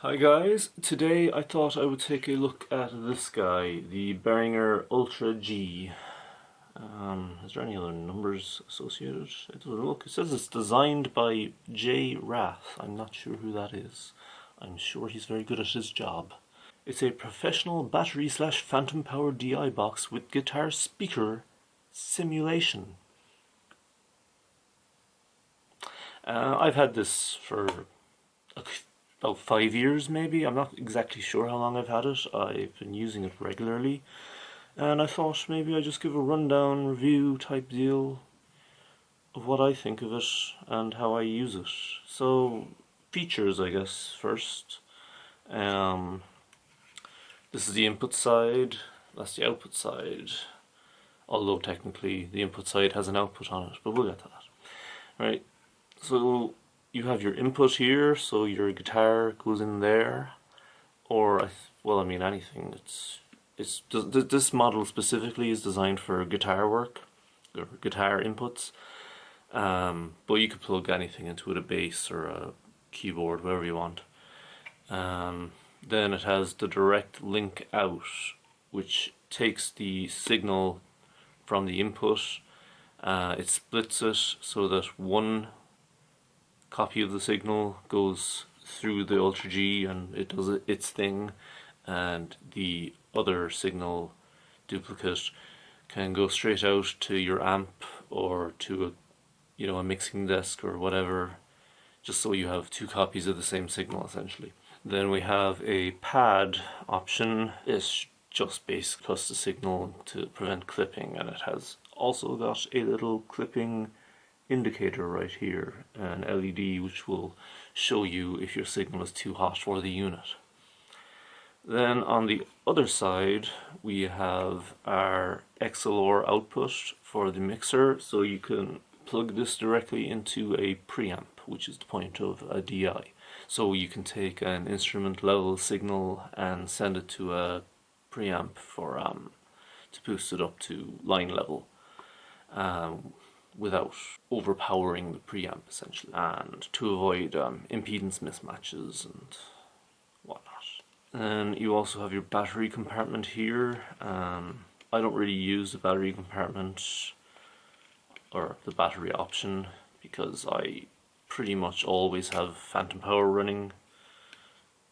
Hi guys, today I thought I would take a look at this guy, the Behringer Ultra-G. Is there any other numbers associated? It doesn't look. It says it's designed by J. Rath. I'm not sure who that is. I'm sure he's very good at his job. It's a professional battery/phantom power DI box with guitar speaker simulation. I've had this for about 5 years maybe. I'm not exactly sure how long I've had it. I've been using it regularly, and I thought maybe I'd just give a rundown review type deal of what I think of it and how I use it. So, features I guess first. This is the input side, that's the output side. Although technically the input side has an output on it, but we'll get to that. Right, so you have your input here, so your guitar goes in there, or anything. This model specifically is designed for guitar work or guitar inputs, but you could plug anything into it, a bass or a keyboard, whatever you want. Then it has the direct link out, which takes the signal from the input. It splits it so that one copy of the signal goes through the Ultra-G and it does its thing, and the other signal duplicate can go straight out to your amp or to a mixing desk or whatever, just so you have two copies of the same signal essentially. Then we have a pad option. It's just basically cuts the signal to prevent clipping, and it has also got a little clipping indicator right here, an LED which will show you if your signal is too hot for the unit. Then on the other side we have our XLR output for the mixer, so you can plug this directly into a preamp, which is the point of a DI. So you can take an instrument level signal and send it to a preamp for to boost it up to line level, without overpowering the preamp essentially, and to avoid impedance mismatches and whatnot. And you also have your battery compartment here. I don't really use the battery compartment or the battery option because I pretty much always have phantom power running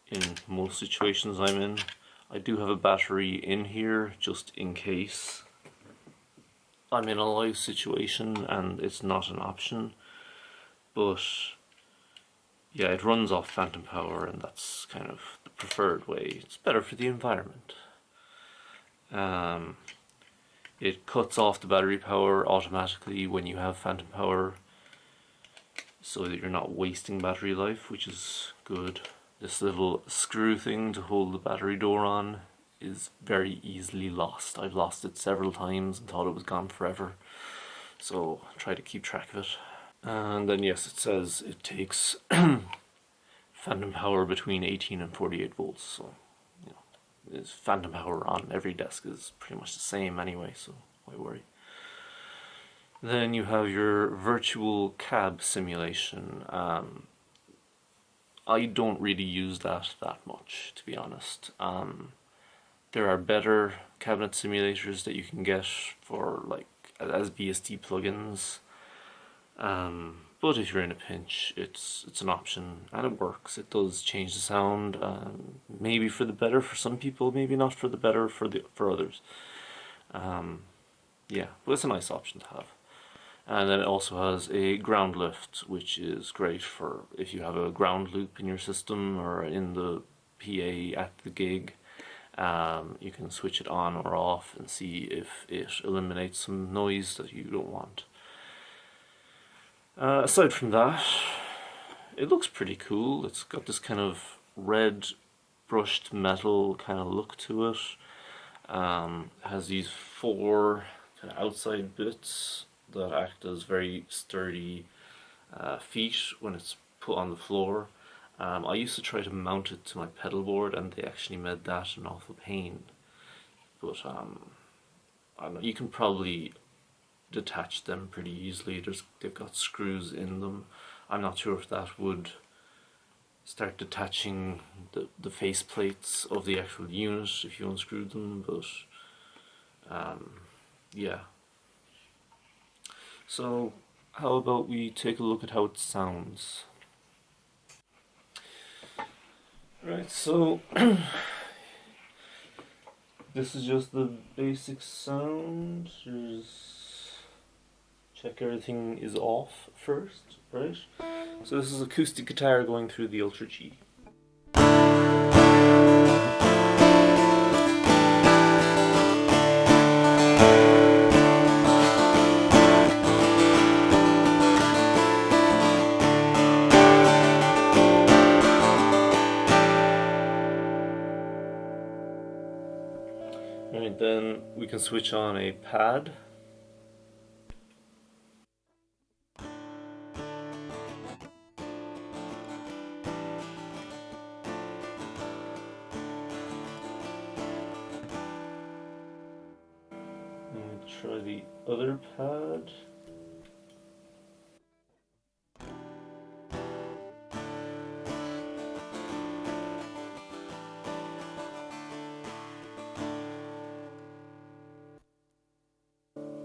in most situations I'm in. I do have a battery in here just in case I'm in a live situation and it's not an option, but yeah, it runs off phantom power and that's kind of the preferred way. It's better for the environment. It cuts off the battery power automatically when you have phantom power, so that you're not wasting battery life, which is good. This little screw thing to hold the battery door on is very easily lost. I've lost it several times and thought it was gone forever, so I try to keep track of it. And then yes, it says it takes phantom power between 18 and 48 volts, so phantom power on every desk is pretty much the same anyway, so why worry. Then you have your virtual cab simulation. I don't really use that much, to be honest. There are better cabinet simulators that you can get for as VST plugins. But if you're in a pinch, it's an option and it works. It does change the sound, maybe for the better for some people, maybe not for the better for others. Yeah, but it's a nice option to have. And then it also has a ground lift, which is great for if you have a ground loop in your system or in the PA at the gig. You can switch it on or off and see if it eliminates some noise that you don't want. Aside from that, it looks pretty cool. It's got this kind of red brushed metal kind of look to it. It has these four kind of outside bits that act as very sturdy feet when it's put on the floor. I used to try to mount it to my pedal board and they actually made that an awful pain. But I don't know, you can probably detach them pretty easily. They've got screws in them. I'm not sure if that would start detaching the face plates of the actual unit if you unscrew them, but yeah. So how about we take a look at how it sounds. Right, so this is just the basic sound. Check everything is off first, right? So this is acoustic guitar going through the Ultra-G. Right, then we can switch on a pad. And try the other pad.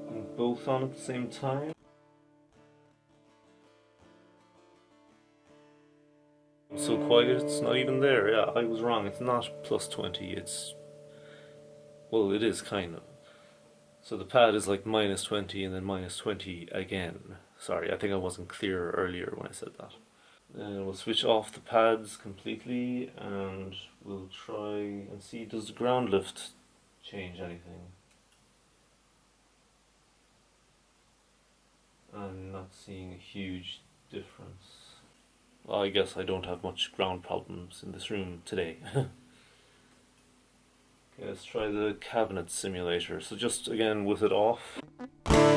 And both on at the same time. So quiet, it's not even there. Yeah, I was wrong. It's not plus 20, it's... well, it is kind of. So the pad is like minus 20 and then minus 20 again. Sorry, I think I wasn't clear earlier when I said that. Then we'll switch off the pads completely and we'll try and see, does the ground lift change anything? I'm not seeing a huge difference. Well, I guess I don't have much ground problems in this room today. Okay, let's try the cabinet simulator. So just again with it off. And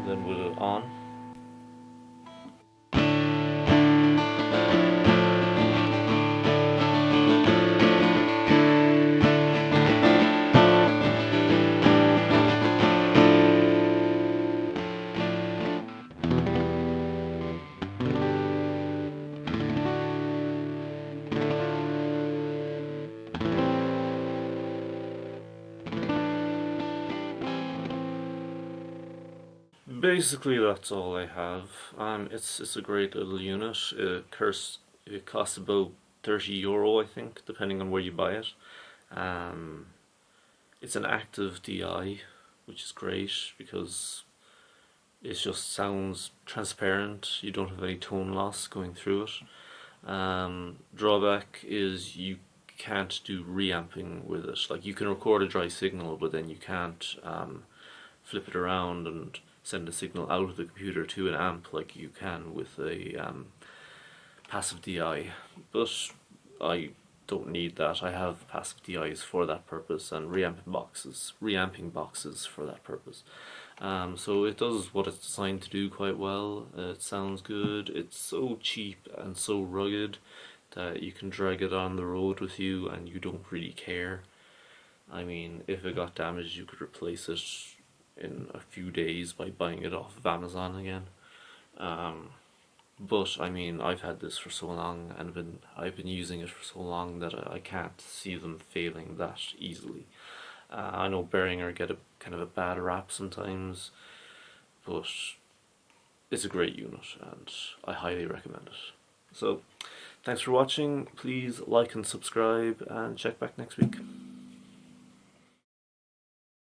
then with it on. Basically, that's all I have. It's a great little unit. It costs about €30, I think, depending on where you buy it. Um, it's an active DI, which is great because it just sounds transparent. You don't have any tone loss going through it. Drawback is you can't do reamping with it. Like you can record a dry signal, but then you can't flip it around and send a signal out of the computer to an amp like you can with a passive DI. But I don't need that. I have passive DIs for that purpose and reamping boxes for that purpose. So it does what it's designed to do quite well. It sounds good. It's so cheap and so rugged that you can drag it on the road with you and you don't really care. I mean, if it got damaged, you could replace it in a few days by buying it off of Amazon again. But I mean, I've had this for so long and I've been using it for so long that I can't see them failing that easily. I know Behringer get a kind of a bad rap sometimes, but it's a great unit and I highly recommend it. So, thanks for watching. Please like and subscribe and check back next week.